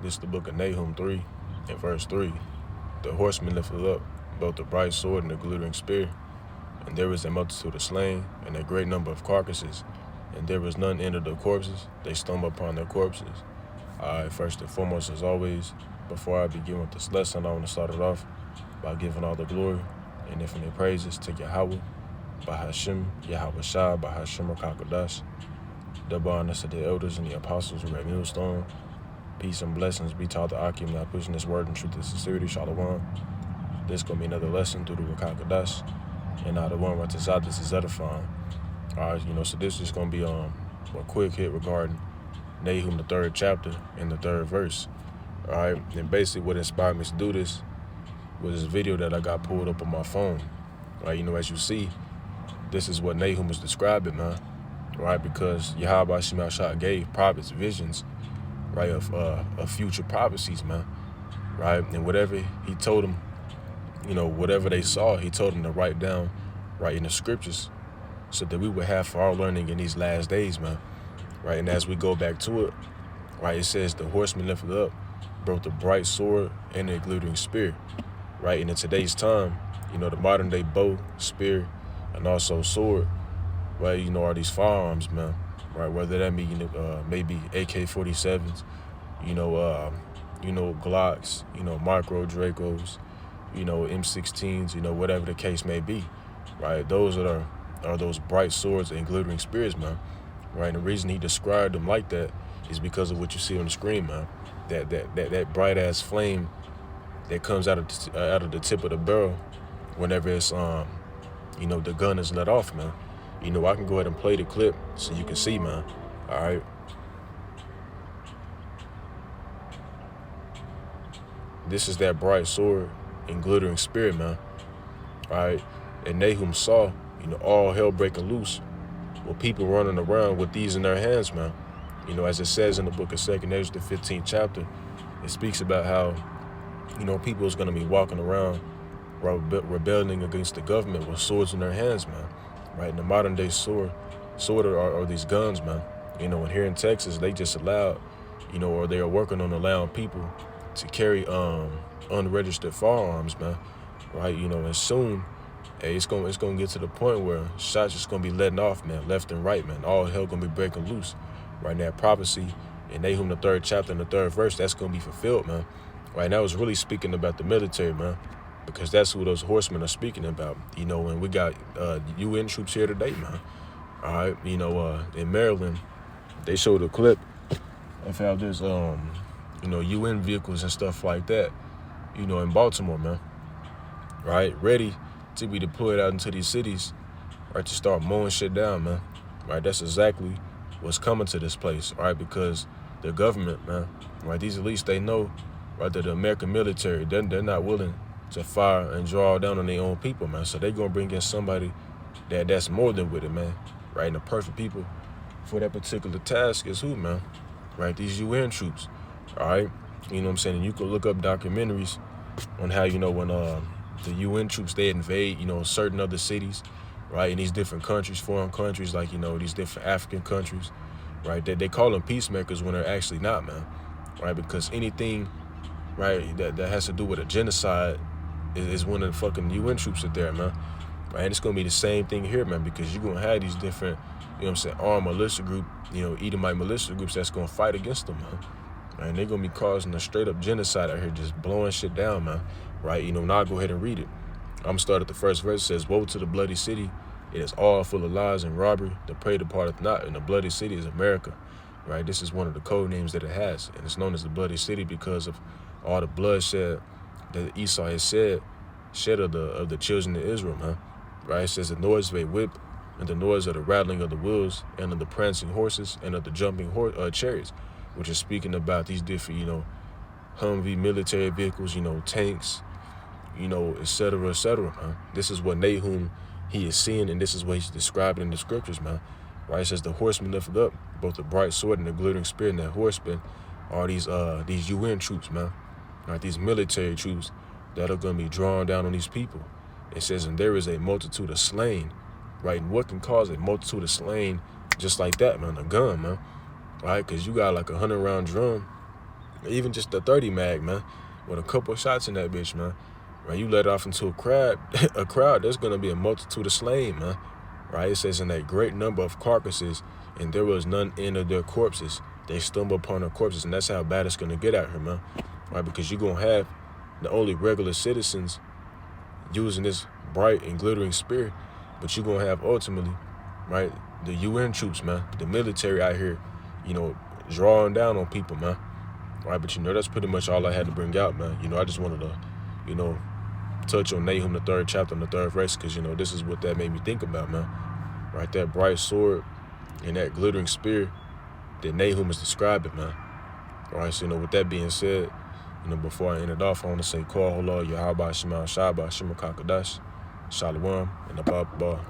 This is the book of Nahum 3 and verse 3. The horseman lifted up both the bright sword and the glittering spear, and there was a multitude of slain, and a great number of carcasses, and there was none end of the corpses. They stumbled upon their corpses. First and foremost, as always, before I begin with this lesson, I want to start it off by giving all the glory and infinite praises to Yahweh, by Hashem, Yahweh Shah, by Hashem Rakakodash. Double honors to the elders and the apostles who read millstone. Peace and blessings be taught the Akim, not pushing this word in truth and sincerity, Shalom. This going to be another lesson through the Rakakodash. And now the one right to side, this is edifying. Alright, so this is going to be a quick hit regarding Nahum, the 3rd chapter and the 3rd verse. Alright, and basically what inspired me to do this was this video that I got pulled up on my phone. Right, as you see, this is what Nahum was describing, man. Right, because Yahweh Shema Shah gave prophets visions, right, of future prophecies, man. Right, and whatever he told them, whatever they saw, he told them to write down, right, in the scriptures, so that we would have for our learning in these last days, man. Right, and as we go back to it, right, it says the horseman lifted up, broke the bright sword and the glittering spear. Right, and in today's time, the modern day bow, spear, and also sword, right, are these firearms, man. Right, whether that be maybe AK-47s, Glocks, micro Dracos, M16s, whatever the case may be. Right, those are those bright swords and glittering spears, man. Right, and the reason he described them like that is because of what you see on the screen, man. That bright ass flame that comes out of the tip of the barrel whenever it's the gun is let off, man. I can go ahead and play the clip so you can see, man. All right. This is that bright sword and glittering spear, man. All right. And Nahum saw, all hell breaking loose with people running around with these in their hands, man. As it says in the book of 2nd Ezra, the 15th chapter, it speaks about how, people is going to be walking around rebelling against the government with swords in their hands, man. Right? And the modern day sword are these guns, man. And here in Texas, they just allowed, or they are working on allowing people to carry unregistered firearms, man. Right? And soon, hey, it's gonna get to the point where shots just gonna be letting off, man, left and right, man. All hell gonna be breaking loose. Right? And that prophecy in Nahum, the 3rd chapter and the 3rd verse, that's gonna be fulfilled, man. Right? And that was really speaking about the military, man, because that's who those horsemen are speaking about. And we got UN troops here today, man. All right, in Maryland, they showed a clip of how there's UN vehicles and stuff like that, in Baltimore, man. Right, ready to be deployed out into these cities, right, to start mowing shit down, man. Right, that's exactly what's coming to this place, right? Because the government, man, right, these elites, they know, right, that the American military, they're not willing to fire and draw down on their own people, man. So they're going to bring in somebody that's more than with it, man. Right, and the perfect people for that particular task is who, man? Right, these UN troops, all right? You know what I'm saying? And you can look up documentaries on how, when the UN troops, they invade, certain other cities, right, in these different countries, foreign countries, like, these different African countries, right? They call them peacemakers when they're actually not, man. Right, because anything, right, that has to do with a genocide is when the fucking UN troops are there, man. Right, and it's going to be the same thing here, man, because you're going to have these different, armed militia group, Edomite militia groups that's going to fight against them, man. Right, and they're going to be causing a straight-up genocide out here, just blowing shit down, man. Right, now I'll go ahead and read it. I'm going to start at the first verse. It says, "Woe to the bloody city. It is all full of lies and robbery. The prey departeth not, and the bloody city is America." Right, this is one of the code names that it has, and it's known as the bloody city because of all the bloodshed that Esau has shed of the children of Israel, man. Right, it says the noise of a whip, and the noise of the rattling of the wheels, and of the prancing horses, and of the jumping chariots, which is speaking about these different, Humvee military vehicles, tanks, et cetera, man. This is what Nahum, he is seeing, and this is what he's describing in the scriptures, man. Right, it says the horseman lifted up both the bright sword and the glittering spear, and that horseman are these UN troops, man. Right, these military troops that are going to be drawn down on these people. It says, and there is a multitude of slain. Right, and what can cause a multitude of slain just like that, man? A gun, man. Right, because you got like a 100-round drum, even just the 30 mag, man, with a couple of shots in that bitch, man. Right, you let off into a crowd, there's gonna be a multitude of slain, man. Right, it says in that great number of carcasses, and there was none in of their corpses. They stumble upon their corpses, and that's how bad it's gonna get out here, man. Right, because you're gonna have the only regular citizens using this bright and glittering spear, but you're gonna have ultimately, right, the UN troops, man, the military out here, drawing down on people, man. Right, but that's pretty much all I had to bring out, man. I just wanted to, touch on Nahum, the 3rd chapter and the 3rd verse, because this is what that made me think about, man. Right, that bright sword and that glittering spear that Nahum is describing, man. All right, so with that being said, before I end it off, I want to say, Call Hola, Yahweh Shema Shabbat, Shema Kakadash, Shalom, and Abba.